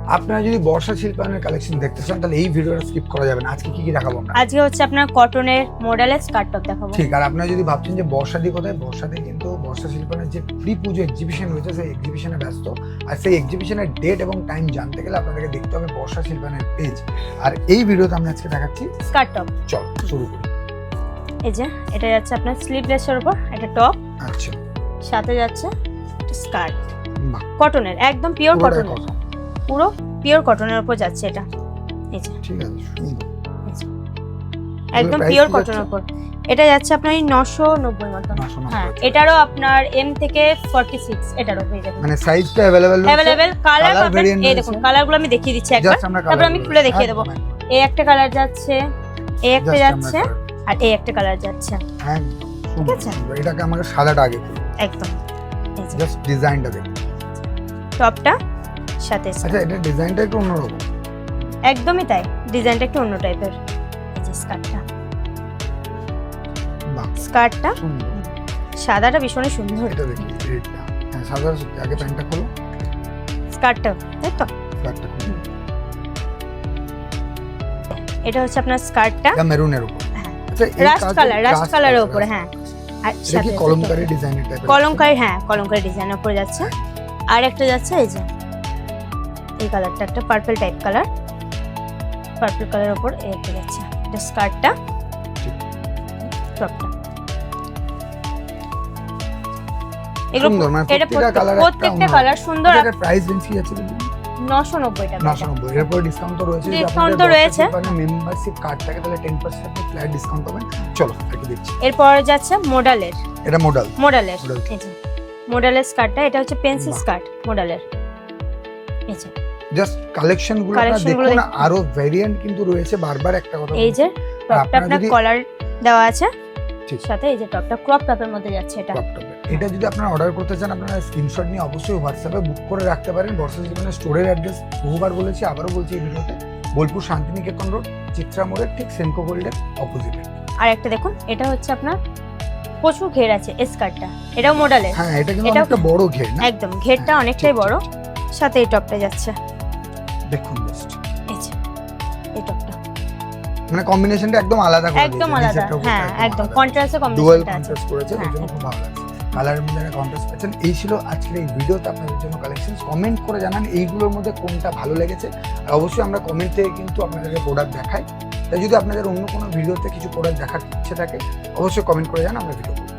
আপনারা যদি বর্ষা শিল্পায়নের কালেকশন দেখতে চান তাহলে এই ভিডিওটা স্কিপ করা যাবে না। আজকে কি কি দেখাবো আমরা? আজকে হচ্ছে আপনার কটনের মডেলের স্কার্ট টপ দেখাবো। ঠিক, আর আপনারা যদি ভাবছেন যে বর্ষাদি কোথায়, বর্ষাদি কিন্তু বর্ষা শিল্পায়নের যে প্রি পুজো এক্সিবিশন হয়েছে সেই এক্সিবিশনে ব্যস্ত। আর সেই এক্সিবিশনের ডেট এবং টাইম জানতে গেলে আপনাদেরকে দেখতে হবে বর্ষা শিল্পায়নের পেজ। আর এই ভিডিওতে আমরা আজকে দেখাচ্ছি স্কার্ট টপ। চল শুরু করি। এই যে এটা যাচ্ছে আপনার স্লিভলেসের উপর এটা টপ, আচ্ছা, সাথে যাচ্ছে স্কার্ট বাহ, কটনের, একদম পিওর পুরোটাই কটনের, cotton। পুরো পিওর কটনের উপর যাচ্ছে এটা। এই যে ঠিক আছে, সুন্দর। একদম price পিওর কি কটনের যাচ্ছে? উপর এটা যাচ্ছে আপনার 990 মতো। 990 হ্যাঁ, আচ্ছা। এটারও আপনার এম থেকে 46 এটারও পেয়ে যাবেন। মানে সাইজটা अवेलेबल রয়েছে, अवेलेबल কালার Colour পাবেন। variant এই রয়েছে। দেখুন কালারগুলো আমি দেখিয়ে দিচ্ছি একবার, Just আমরা তারপর colour আমি গুলো খুলে দেখিয়ে দেবো। একদম, এই একটা কালার যাচ্ছে, এই একটা just যাচ্ছে, আমরা আর এই একটা কালার যাচ্ছে। একদম ঠিক আছে? সুন্দর। এটাকে আমাকে সাদাটা আগে করুন, একদম এই যে জাস্ট ডিজাইনটা দেখুন। টপটা সাথে আচ্ছা, skirt। এটা ডিজাইনটা একটু অন্যরকম। একদমই তাই, ডিজাইনটা একটু অন্য টাইপের। এই যে স্কার্টটা, বাহ, স্কার্টটা সুন্দর। সাদাটা ভীষণই সুন্দর। এটা দেখি রেডটা, হ্যাঁ সাদা, আগে প্যান্টটা খোলো, স্কার্টটা তাই তো, স্কার্টটা খোলো। এটা হচ্ছে আপনার স্কার্টটা এটা মেরুনের উপর। হ্যাঁ, আচ্ছা, এই রাস্ট কাজটা- কালার, রাস্ট রাস্ট কালারের কালার, উপরে। হ্যাঁ, আর এটা সাথে কি আছে কলমকারী টপটা। ডিজাইনের টাইপের? কলমকারী, হ্যাঁ কলমকারী ডিজাইনের উপরে যাচ্ছে। আর একটা যাচ্ছে এই যে এই কালারটা, একটা পার্পল টাইপ কালার, পার্পল কালারের উপর এই একটা যাচ্ছে। এটা স্কার্টটা, ঠিক। টপটা। এগুলো সুন্দর, মানে এটা প্রত্যেকটা কালার প্রত্যেকটা কালার সুন্দর। এটা প্রাইস রেঞ্জ কি আছে? 990 টাকা। 990। এরপর ডিসকাউন্ট তো রয়েছে। যদি Discount আপনাদের তো রয়েছে। মেম্বারশিপ কার্ড থাকে তাহলে 10% আপনি ফ্ল্যাট ডিসকাউন্ট পাবেন। চলো এটা দেখছি। এরপর যাচ্ছে মডেলের, এটা মডেল। মডেলের Model। এই যে মডেলের স্কার্টটা, এটা হচ্ছে পেন্সিল বাহ। স্কার্ট মডেলের। এই যে জাস্ট কালেকশন গুলো আপনারা Collection গুলো দেখুন, দেখুন। আরো ভেরিয়েন্ট কিন্তু রয়েছে। বারবার একটা কথা এই যে টপটা আপনারা আপনার যদি- কলার দেওয়া আছে, ঠিক। সাথে এই যে টপটা ক্রপ টপের মধ্যে যাচ্ছে এটা। এটা যদি আপনারা অর্ডার করতে চান আপনারা স্ক্রিনশট নিয়ে অবশ্যই হোয়াটসঅ্যাপে বুক করে রাখতে পারেন। বর্ষা জীবনের স্টোরের অ্যাড্রেস বহুবার বলেছি, আবারও বলছি এই ভিডিওতে, বোলপুর শান্তিনিকেতন রোড, চিত্রা মোড়ের ঠিক সেনকো গোল্ডের অপোজিটে। আর একটা দেখুন, এটা হচ্ছে আপনার প্রচুর ঘের আছে এই স্কার্টটা, এটাও মডেলের। হ্যাঁ, এটা কিন্তু এটাও- একটা বড় ঘের না? একদম ঘেরটা হ্যাঁ, অনেকটাই ঠিক, বড়, ঠিক, সাথে এই টপটা যাচ্ছে। দেখুন জাস্ট, এই যে এই টপটা মানে কম্বিনেশনটা একদম আলাদা করে একদম দিয়েছে, আলাদা। নিচেরটা হ্যাঁ, উপরটা একদম আলাদা। কন্ট্রাস্টে ডুয়াল কম্বিনেশনটা আছে। কন্ট্রাস্ট করেছে, হ্যাঁ, ওই জন্য খুব ভালো লাগছে। কালারের মধ্যে একটা কন্ট্রাস্ট পাচ্ছেন। এই ছিল আজকের এই ভিডিওতে আপনাদের জন্য কালেকশন। কমেন্ট করে জানান এইগুলোর মধ্যে কোনটা ভালো লেগেছে। আর অবশ্যই আমরা কমেন্ট থেকে কিন্তু আপনাদেরকে প্রোডাক্ট দেখাই। তাই যদি আপনাদের অন্য কোনো ভিডিওতে কিছু প্রোডাক্ট দেখার ইচ্ছে থাকে অবশ্যই কমেন্ট করে জানান, আমরা ভিডিও করব।